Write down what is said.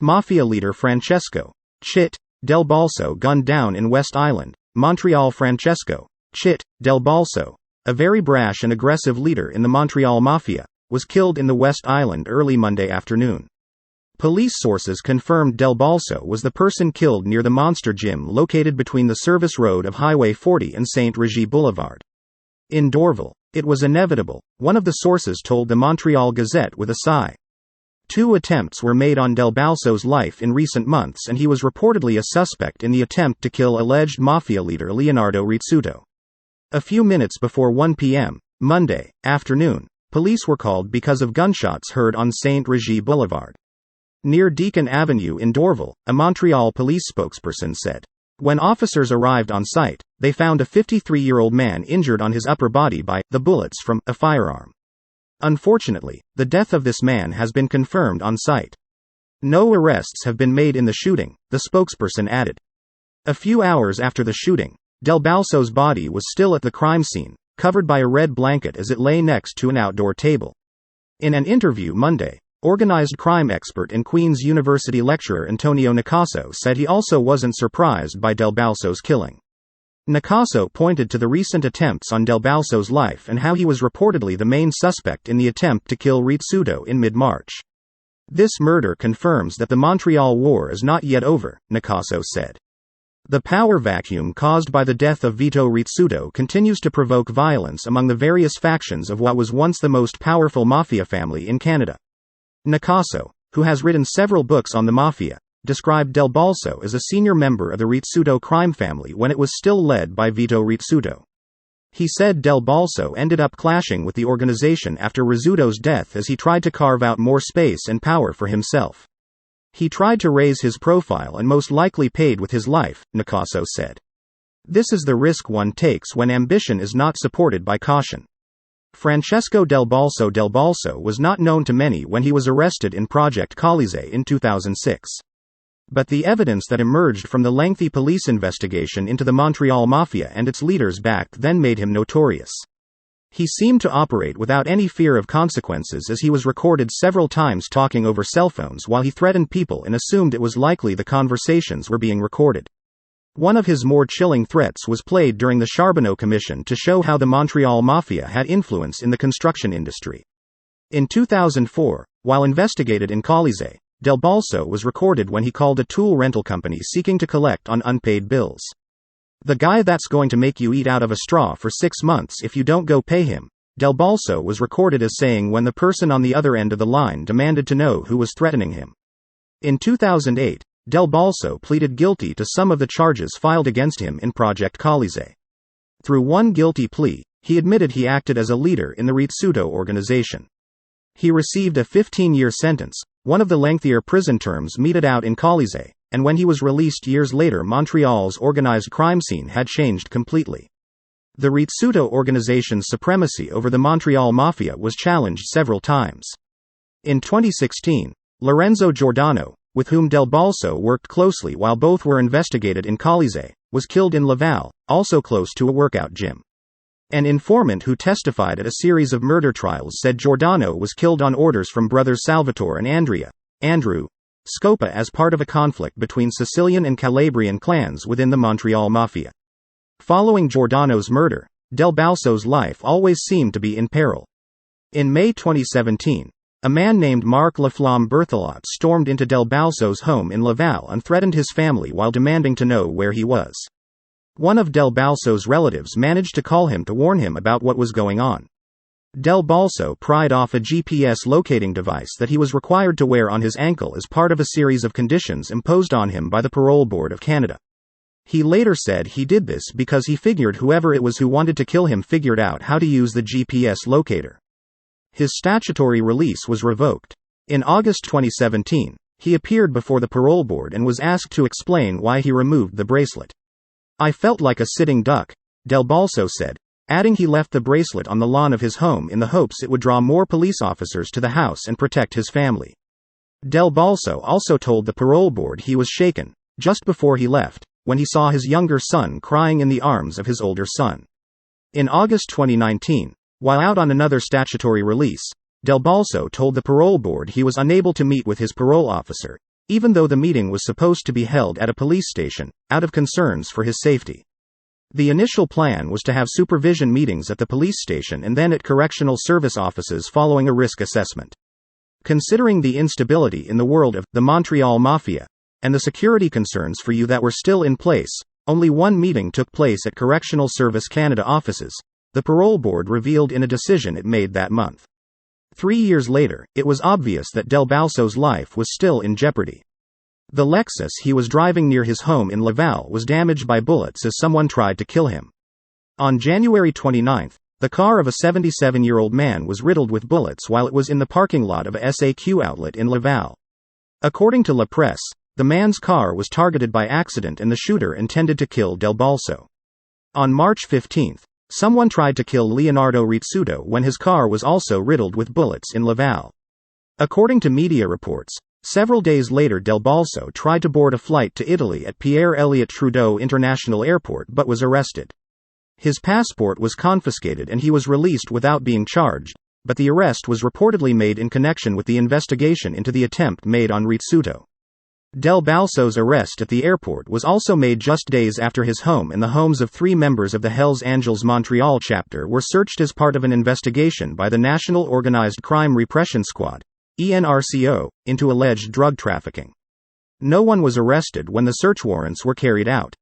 Mafia leader Francesco, Chit, del Balso gunned down in West Island, Montreal. Francesco, Chit, del Balso, a very brash and aggressive leader in the Montreal Mafia, was killed in the West Island early Monday afternoon. Police sources confirmed del Balso was the person killed near the Monster Gym located between the service road of Highway 40 and St. Regis Boulevard. In Dorval, it was inevitable, one of the sources told the Montreal Gazette with a sigh. 2 attempts were made on del Balso's life in recent months, and he was reportedly a suspect in the attempt to kill alleged mafia leader Leonardo Rizzuto. A few minutes before 1 p.m. Monday afternoon, police were called because of gunshots heard on St. Regis Boulevard, near Deacon Avenue in Dorval, a Montreal police spokesperson said. When officers arrived on site, they found a 53-year-old man injured on his upper body by the bullets from a firearm. Unfortunately, the death of this man has been confirmed on site. No arrests have been made in the shooting, the spokesperson added. A few hours after the shooting, del Balso's body was still at the crime scene, covered by a red blanket as it lay next to an outdoor table. In an interview Monday, organized crime expert and Queen's University lecturer Antonio Nicasso said he also wasn't surprised by del Balso's killing. Nicasso pointed to the recent attempts on del Balso's life and how he was reportedly the main suspect in the attempt to kill Rizzuto in mid-March. This murder confirms that the Montreal War is not yet over, Nicasso said. The power vacuum caused by the death of Vito Rizzuto continues to provoke violence among the various factions of what was once the most powerful mafia family in Canada. Nicasso, who has written several books on the mafia, described del Balso as a senior member of the Rizzuto crime family when it was still led by Vito Rizzuto. He said del Balso ended up clashing with the organization after Rizzuto's death as he tried to carve out more space and power for himself. He tried to raise his profile and most likely paid with his life, Nicasso said. This is the risk one takes when ambition is not supported by caution. Francesco del Balso was not known to many when he was arrested in Project Colisée in 2006. But the evidence that emerged from the lengthy police investigation into the Montreal Mafia and its leaders back then made him notorious. He seemed to operate without any fear of consequences, as he was recorded several times talking over cell phones while he threatened people and assumed it was likely the conversations were being recorded. One of his more chilling threats was played during the Charbonneau Commission to show how the Montreal Mafia had influence in the construction industry. In 2004, while investigated in Colisée, del Balso was recorded when he called a tool rental company seeking to collect on unpaid bills. "The guy that's going to make you eat out of a straw for 6 months if you don't go pay him," del Balso was recorded as saying when the person on the other end of the line demanded to know who was threatening him. In 2008, del Balso pleaded guilty to some of the charges filed against him in Project Colisée. Through one guilty plea, he admitted he acted as a leader in the Rizzuto organization. He received a 15-year sentence, one of the lengthier prison terms meted out in Colisée, and when he was released years later, Montreal's organized crime scene had changed completely. The Rizzuto organization's supremacy over the Montreal Mafia was challenged several times. In 2016, Lorenzo Giordano, with whom del Balso worked closely while both were investigated in Colisée, was killed in Laval, also close to a workout gym. An informant who testified at a series of murder trials said Giordano was killed on orders from brothers Salvatore and Andrew Scopa as part of a conflict between Sicilian and Calabrian clans within the Montreal Mafia. Following Giordano's murder, del Balso's life always seemed to be in peril. In May 2017, a man named Marc Laflamme Berthelot stormed into del Balso's home in Laval and threatened his family while demanding to know where he was. One of del Balso's relatives managed to call him to warn him about what was going on. Del Balso pried off a GPS locating device that he was required to wear on his ankle as part of a series of conditions imposed on him by the Parole Board of Canada. He later said he did this because he figured whoever it was who wanted to kill him figured out how to use the GPS locator. His statutory release was revoked. In August 2017, he appeared before the Parole Board and was asked to explain why he removed the bracelet. "I felt like a sitting duck," del Balso said, adding he left the bracelet on the lawn of his home in the hopes it would draw more police officers to the house and protect his family. Del Balso also told the Parole Board he was shaken, just before he left, when he saw his younger son crying in the arms of his older son. In August 2019, while out on another statutory release, del Balso told the Parole Board he was unable to meet with his parole officer, even though the meeting was supposed to be held at a police station, out of concerns for his safety. The initial plan was to have supervision meetings at the police station and then at correctional service offices following a risk assessment. Considering the instability in the world of the Montreal Mafia, and the security concerns for you that were still in place, only one meeting took place at Correctional Service Canada offices, the parole board revealed in a decision it made that month. 3 years later, it was obvious that Del Balso's life was still in jeopardy. The Lexus he was driving near his home in Laval was damaged by bullets as someone tried to kill him. On January 29, the car of a 77-year-old man was riddled with bullets while it was in the parking lot of a SAQ outlet in Laval. According to La Presse, the man's car was targeted by accident and the shooter intended to kill Del Balso. On March 15, someone tried to kill Leonardo Rizzuto when his car was also riddled with bullets in Laval. According to media reports, several days later Del Balso tried to board a flight to Italy at Pierre-Elliott Trudeau International Airport but was arrested. His passport was confiscated and he was released without being charged, but the arrest was reportedly made in connection with the investigation into the attempt made on Rizzuto. Del Balso's arrest at the airport was also made just days after his home and the homes of 3 members of the Hells Angels Montreal chapter were searched as part of an investigation by the National Organized Crime Repression Squad, ENRCO, into alleged drug trafficking. No one was arrested when the search warrants were carried out.